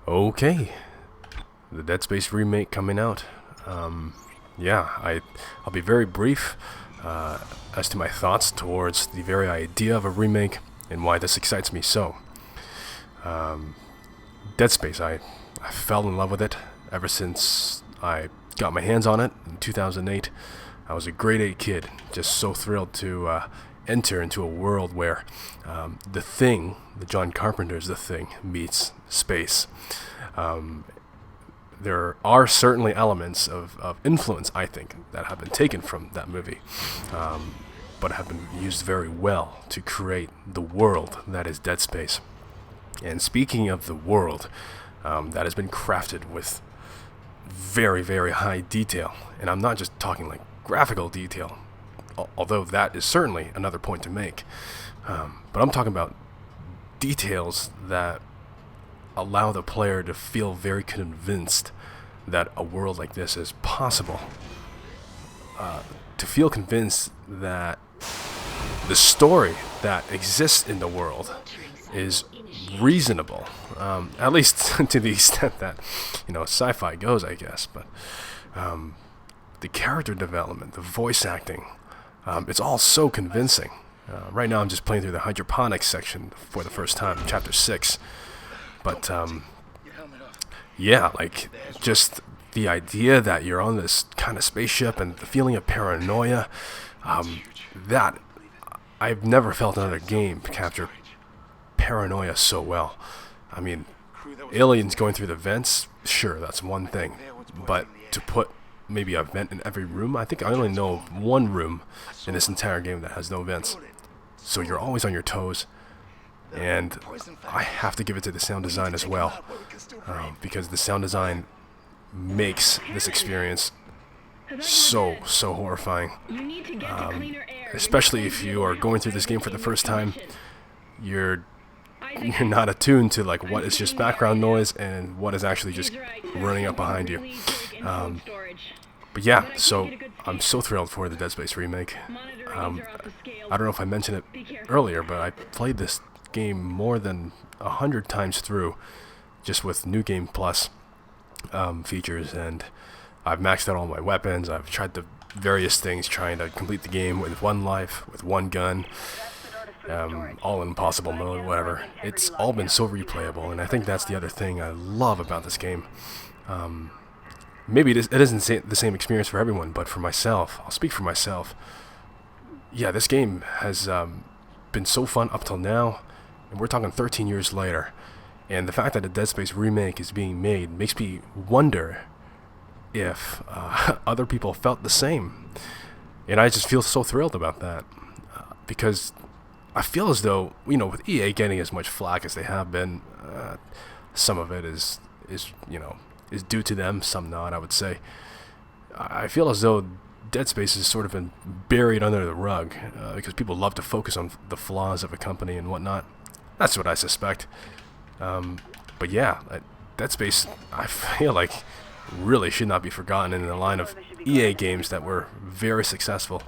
Okay, the Dead Space remake coming out. Yeah, I'll be very brief as to my thoughts towards the very idea of a remake and why this excites me so. Dead Space, I fell in love with it ever since I got my hands on it in 2008. I was a grade 8 kid, just so thrilled to enter into a world where The Thing, the John Carpenter's The Thing, meets space. There are certainly elements of influence, I think, that have been taken from that movie, but have been used very well to create the world that is Dead Space. And speaking of the world, that has been crafted with very, very high detail. And I'm not just talking like graphical detail, although that is certainly another point to make. But I'm talking about details that allow the player to feel very convinced that a world like this is possible. To feel convinced that the story that exists in the world is reasonable, at least to the extent that sci-fi goes, I guess. But the character development, the voice acting, it's all so convincing. Right now I'm just playing through the hydroponics section for the first time, chapter 6. But yeah, like just the idea that you're on this kind of spaceship and the feeling of paranoia, that I've never felt another game capture paranoia so well. I mean, aliens going through the vents, sure, that's one thing, but to put maybe a vent in every room, I think I only know of one room in this entire game that has no vents. So you're always on your toes, and I have to give it to the sound design as well, because the sound design makes this experience so horrifying. Especially if you are going through this game for the first time, you're not attuned to like what is just background noise and what is actually just running up behind you. But yeah, so I'm so thrilled for the Dead Space remake. I don't know if I mentioned it earlier, but I played this game more than 100 times through, just with New Game Plus features, and I've maxed out all my weapons. I've tried the various things trying to complete the game with one life, with one gun, all impossible mode, whatever. It's all been so replayable, and I think that's the other thing I love about this game. Maybe it isn't the same experience for everyone, but for myself, I'll speak for myself. Yeah, this game has been so fun up till now, and we're talking 13 years later. And the fact that a Dead Space remake is being made makes me wonder if other people felt the same. And I just feel so thrilled about that, because I feel as though, with EA getting as much flack as they have been, some of it is due to them, some not, I would say. I feel as though Dead Space has sort of been buried under the rug, because people love to focus on the flaws of a company and whatnot. That's what I suspect. But yeah, Dead Space, I feel like, really should not be forgotten in the line of EA games that were very successful.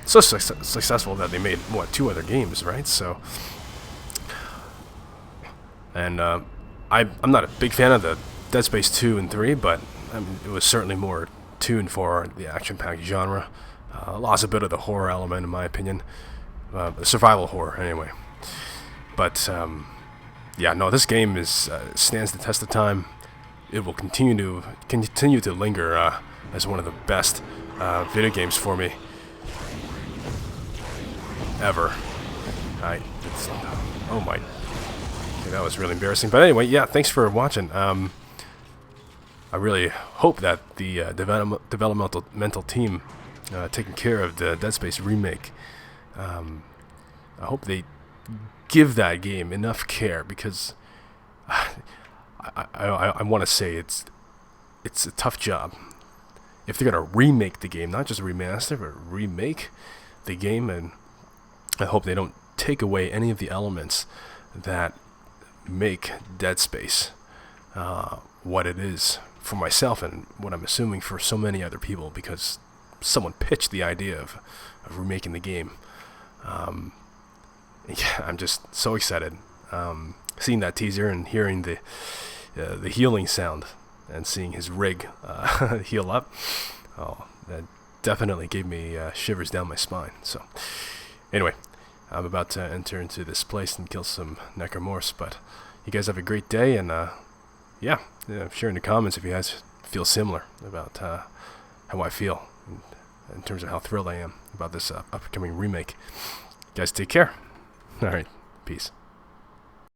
So successful that they made, 2 other games, right? So, and I'm not a big fan of the Dead Space 2 and 3, but I mean, it was certainly more tuned for the action-packed genre. Lost a bit of the horror element, in my opinion. Survival horror, anyway. But yeah, no, this game stands the test of time. It will continue to linger as one of the best video games for me ever. Oh my, okay, that was really embarrassing. But anyway, yeah, thanks for watching. I really hope that the developmental team taking care of the Dead Space remake, I hope they give that game enough care, because I want to say it's a tough job. If they're gonna remake the game, not just remaster, but remake the game, and I hope they don't take away any of the elements that make Dead Space what it is for myself, and what I'm assuming for so many other people, because someone pitched the idea of remaking the game. Yeah, I'm just so excited. Seeing that teaser and hearing the the healing sound and seeing his rig heal up, oh, that definitely gave me shivers down my spine. So, anyway, I'm about to enter into this place and kill some necromorphs, but you guys have a great day, and yeah, share in the comments if you guys feel similar about how I feel in terms of how thrilled I am about this upcoming remake. You guys take care. All right, peace.